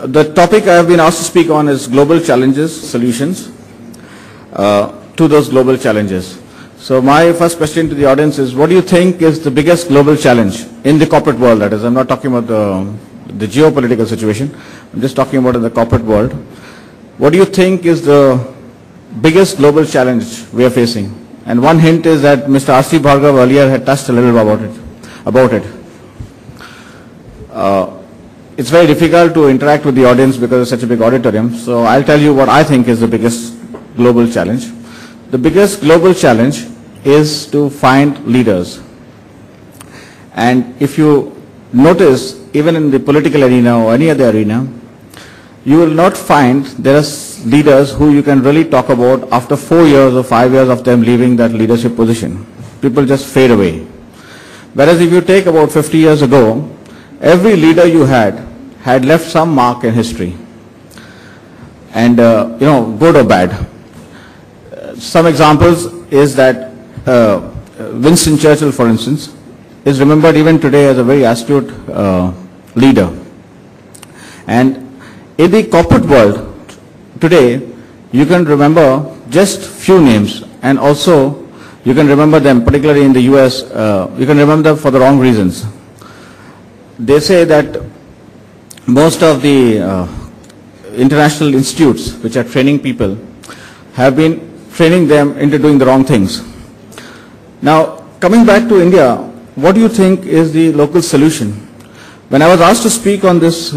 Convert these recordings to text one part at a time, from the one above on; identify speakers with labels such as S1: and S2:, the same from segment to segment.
S1: The topic I have been asked to speak on is global challenges, solutions to those global challenges. So my first question to the audience is, what do you think is the biggest global challenge in the corporate world? That is, I'm not talking about the geopolitical situation. I'm just talking about in the corporate world. What do you think is the biggest global challenge we are facing? And one hint is that Mr. R.C. Bhargav earlier had touched a little about it. It's very difficult to interact with the audience because it's such a big auditorium. So I'll tell you what I think is the biggest global challenge. The biggest global challenge is to find leaders. And if you notice, even in the political arena or any other arena, you will not find there are leaders who you can really talk about after 4 years or 5 years of them leaving that leadership position. People just fade away. Whereas if you take about 50 years ago, every leader you had left some mark in history, and good or bad. Some examples is that Winston Churchill, for instance, is remembered even today as a very astute leader. And in the corporate world today, you can remember just few names, and also you can remember them, particularly in the US, you can remember them for the wrong reasons. They say that most of the international institutes which are training people have been training them into doing the wrong things. Now, coming back to India, what do you think is the local solution? When I was asked to speak on this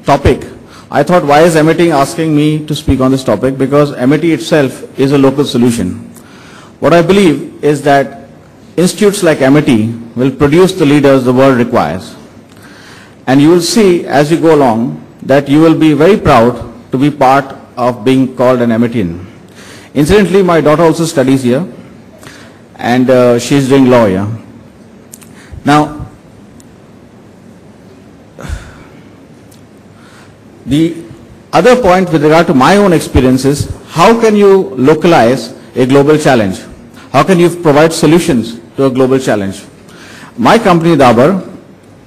S1: topic, I thought, why is MIT asking me to speak on this topic? Because MIT itself is a local solution. What I believe is that institutes like MIT will produce the leaders the world requires. And you will see as you go along that you will be very proud to be part of being called an MITian. Incidentally, my daughter also studies here, and she is doing law here. Now, the other point with regard to my own experience is, how can you localize a global challenge? How can you provide solutions to a global challenge? My company, Dabur,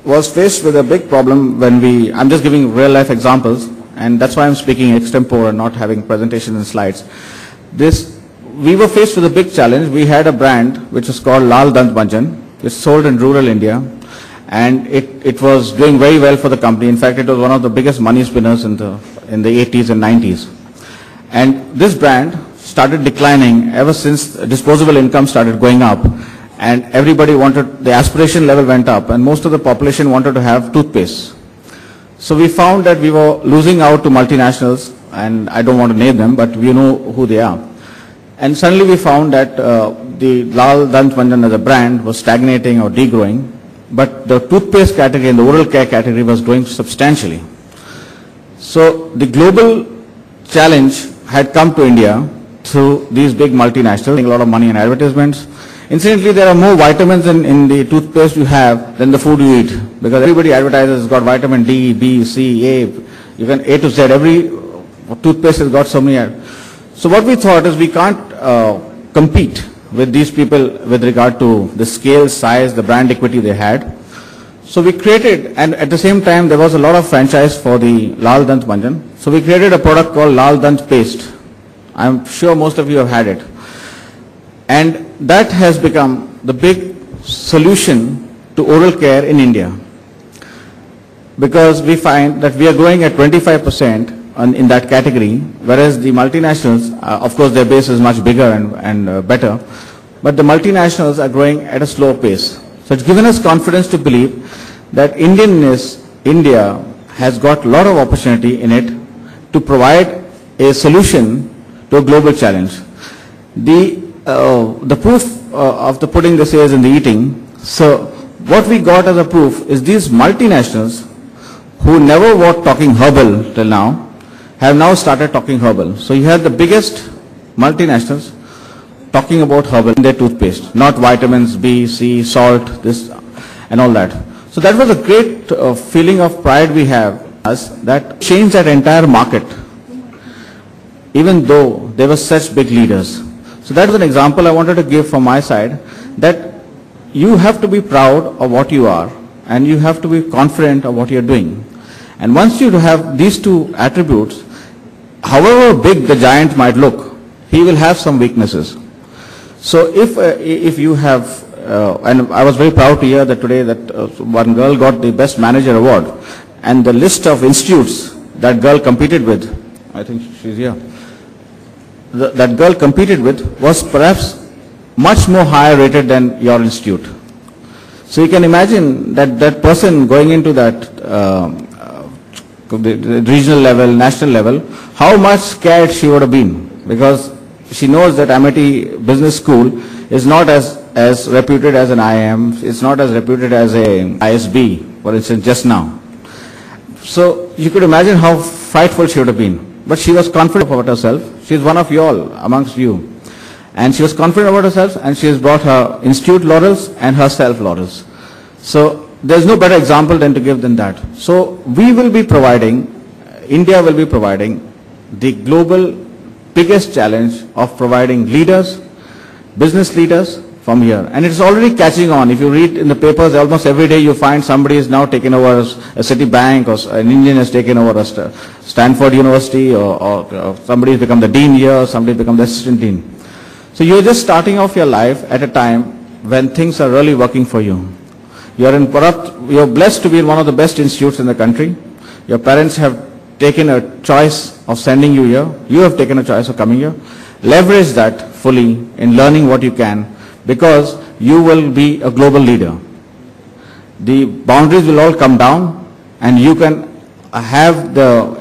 S1: was faced with a big problem when I'm just giving real life examples, and that's why I'm speaking extempore and not having presentations and slides. We were faced with a big challenge. We had a brand which was called Lal Dant Manjan. It's sold in rural India, and it was doing very well for the company. In fact, it was one of the biggest money spinners in the 80s and 90s. And this brand started declining ever since disposable income started going up. And everybody wanted, the aspiration level went up, and most of the population wanted to have toothpaste. So we found that we were losing out to multinationals, and I don't want to name them, but we know who they are. And suddenly we found that the Lal Dant Manjan as a brand was stagnating or degrowing, but the toothpaste category and the oral care category was growing substantially. So the global challenge had come to India through these big multinationals, a lot of money in advertisements. Incidentally, there are more vitamins in the toothpaste you have than the food you eat, because everybody advertises it's got vitamin D, B, C, A, even A to Z. Every toothpaste has got so many. So what we thought is we can't compete with these people with regard to the scale, size, the brand equity they had. So we created, and at the same time there was a lot of franchise for the Lal Dant Manjan. So we created a product called Lal Dant Paste. I'm sure most of you have had it. And that has become the big solution to oral care in India, because we find that we are growing at 25% in that category, whereas the multinationals, of course their base is much bigger and better, but the multinationals are growing at a slow pace. So it's given us confidence to believe that India has got a lot of opportunity in it to provide a solution to a global challenge. The proof of the pudding, they say, is in the eating. So what we got as a proof is these multinationals who never were talking herbal till now have now started talking herbal. So you have the biggest multinationals talking about herbal in their toothpaste, not vitamins, B, C, salt, this and all that. So that was a great feeling of pride we have, as that changed that entire market. even though they were such big leaders. So that was an example I wanted to give from my side, that you have to be proud of what you are, and you have to be confident of what you're doing. And once you have these two attributes, however big the giant might look, he will have some weaknesses. So if you have, and I was very proud to hear that today that one girl got the Best Manager Award, and the list of institutes that girl competed with, I think she's here, that girl competed with was perhaps much more higher rated than your institute. So you can imagine that that person going into that the regional level, national level, how much scared she would have been, because she knows that MIT Business School is not as reputed as an IIM, it's not as reputed as a ISB, for instance, just now. So you could imagine how frightful she would have been. But she was confident about herself. She is one of you all, amongst you. And she was confident about herself, and she has brought her institute laurels and herself laurels. So there's no better example than to give than that. So we will be providing, India will be providing the global biggest challenge of providing leaders, business leaders from here. And it's already catching on. If you read in the papers, almost every day you find somebody is now taken over a Citibank, or an Indian has taken over a Stanford University, or somebody has become the dean here, somebody has become the assistant dean. So you're just starting off your life at a time when things are really working for you. You're blessed to be in one of the best institutes in the country. Your parents have taken a choice of sending you here. You have taken a choice of coming here. Leverage that fully in learning what you can, because you will be a global leader. The boundaries will all come down, and you can have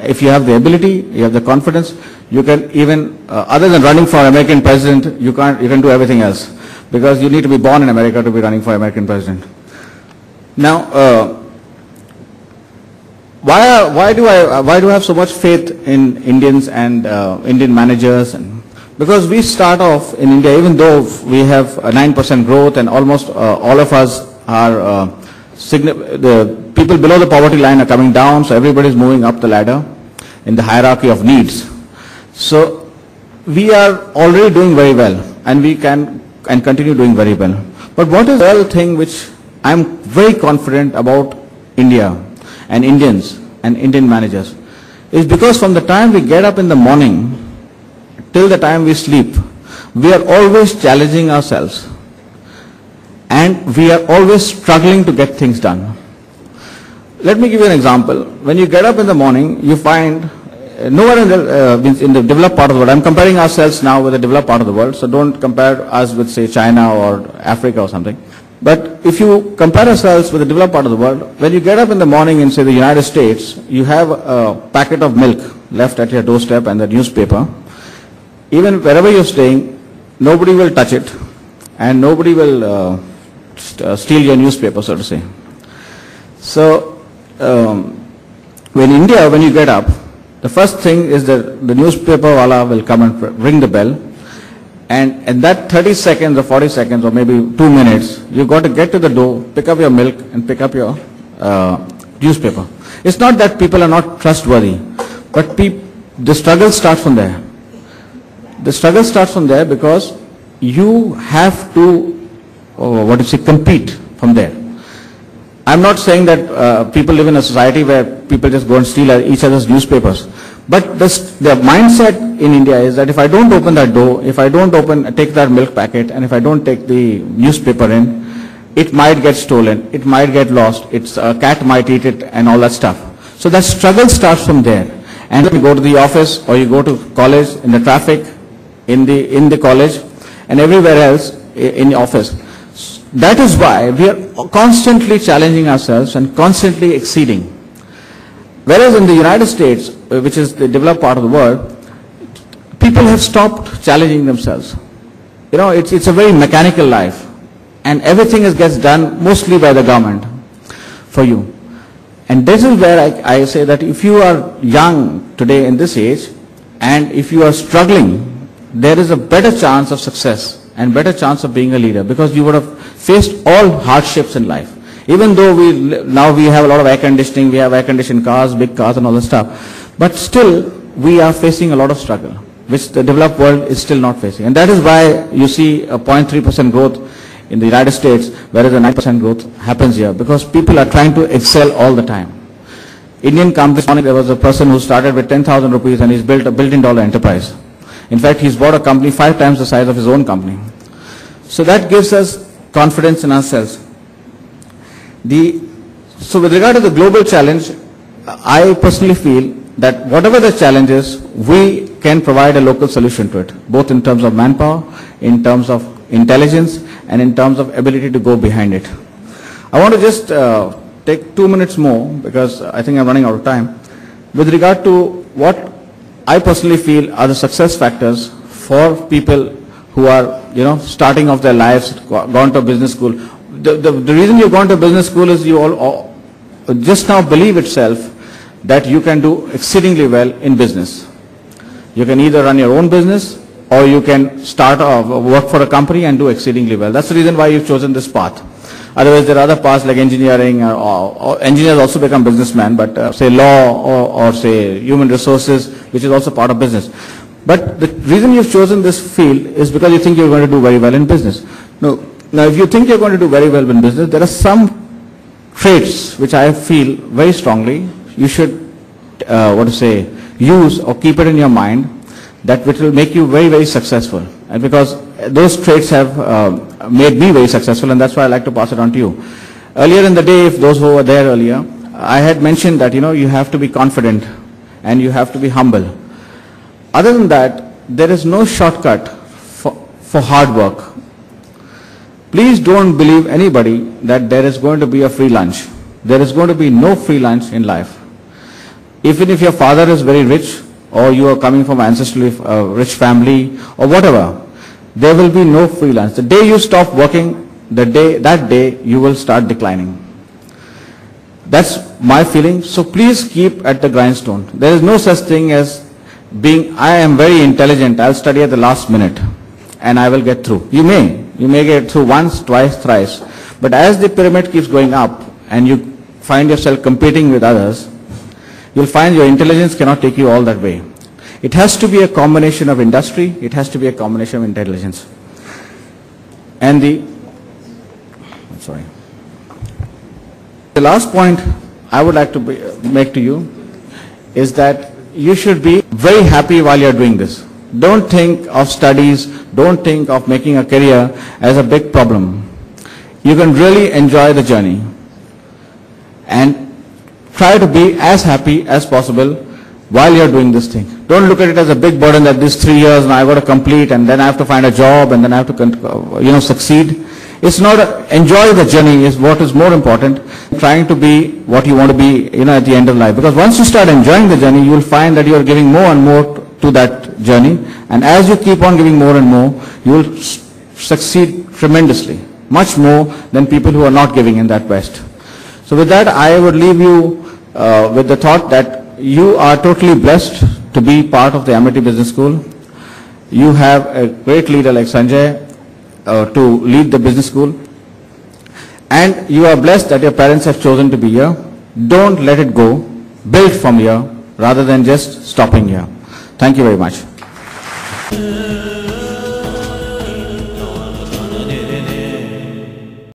S1: if you have the ability, you have the confidence, you can even, other than running for American president, you can do everything else, because you need to be born in America to be running for American president. Now, why do I have so much faith in Indians and Indian managers? Because we start off in India, even though we have a 9% growth, and almost all of us are, the people below the poverty line are coming down, so everybody is moving up the ladder in the hierarchy of needs. So we are already doing very well, and we can continue doing very well. But what is the real thing which I am very confident about India and Indians and Indian managers is because from the time we get up in the morning till the time we sleep, we are always challenging ourselves, and we are always struggling to get things done. Let me give you an example. When you get up in the morning, you find nowhere in the developed part of the world, I'm comparing ourselves now with the developed part of the world, so don't compare us with, say, China or Africa or something. But if you compare ourselves with the developed part of the world, when you get up in the morning in, say, the United States, you have a packet of milk left at your doorstep and the newspaper. Even wherever you're staying, nobody will touch it, and nobody will steal your newspaper, so to say. So, in India, when you get up, the first thing is that the newspaper wala will come and ring the bell, and in that 30 seconds or 40 seconds or maybe 2 minutes, you've got to get to the door, pick up your milk and pick up your newspaper. It's not that people are not trustworthy, but the struggle starts from there. The struggle starts from there because you have to, compete from there. I'm not saying that people live in a society where people just go and steal each other's newspapers. But the mindset in India is that if I don't open that door, if I don't take that milk packet, and if I don't take the newspaper in, it might get stolen, it might get lost, a cat might eat it, and all that stuff. So that struggle starts from there. And when you go to the office, or you go to college, in the traffic, in the college, and everywhere else in the office. That is why we are constantly challenging ourselves and constantly exceeding. Whereas in the United States, which is the developed part of the world, people have stopped challenging themselves. It's a very mechanical life, and everything gets done mostly by the government for you. And this is where I say that if you are young today in this age, and if you are struggling, there is a better chance of success and better chance of being a leader, because you would have faced all hardships in life. Even though now we have a lot of air conditioning, we have air conditioned cars, big cars and all that stuff, but still we are facing a lot of struggle. which the developed world is still not facing. And that is why you see a 0.3% growth in the United States, whereas a 9% growth happens here, because people are trying to excel all the time. Indian companies, there was a person who started with 10,000 rupees and he's built a billion-dollar enterprise. In fact, he's bought a company 5 times the size of his own company. So that gives us confidence in ourselves. So with regard to the global challenge, I personally feel that whatever the challenge is, we can provide a local solution to it, both in terms of manpower, in terms of intelligence, and in terms of ability to go behind it. I want to just take 2 minutes more, because I think I'm running out of time, with regard to what I personally feel are the success factors for people who are, starting off their lives, gone to a business school. The reason you've gone to a business school is you all just now believe itself that you can do exceedingly well in business. You can either run your own business or you can start work for a company and do exceedingly well. That's the reason why you've chosen this path. Otherwise, there are other paths like engineering, or engineers also become businessmen, but say law or say human resources, which is also part of business. But the reason you've chosen this field is because you think you're going to do very well in business. Now, if you think you're going to do very well in business, there are some traits which I feel very strongly you should, use or keep it in your mind, that which will make you very, very successful. And because those traits have made me very successful, and that's why I like to pass it on to you. Earlier in the day, if those who were there earlier, I had mentioned that, you have to be confident and you have to be humble. Other than that, there is no shortcut for hard work. Please don't believe anybody that there is going to be a free lunch. There is going to be no free lunch in life. Even if your father is very rich, or you are coming from an ancestrally rich family, or whatever, there will be no free lunch. The day you stop working, that day you will start declining. That's my feeling. So please keep at the grindstone. There is no such thing as I am very intelligent, I'll study at the last minute and I will get through. You may get through once, twice, thrice. But as the pyramid keeps going up and you find yourself competing with others, you'll find your intelligence cannot take you all that way. It has to be a combination of industry, it has to be a combination of intelligence. And the last point I would like to make to you is that you should be very happy while you're doing this. Don't think of studies, don't think of making a career as a big problem. You can really enjoy the journey and try to be as happy as possible while you're doing this thing. Don't look at it as a big burden that this 3 years now I've got to complete and then I have to find a job and then I have to succeed. It's not enjoy the journey is what is more important, trying to be what you want to be at the end of life. Because once you start enjoying the journey, you will find that you are giving more and more to that journey, and as you keep on giving more and more, you will succeed tremendously, much more than people who are not giving in that quest. So with that, I would leave you with the thought that you are totally blessed to be part of the Amity Business School. You have a great leader like Sanjay to lead the business school, and you are blessed that your parents have chosen to be here. Don't let it go. Build from here rather than just stopping here. Thank you very much.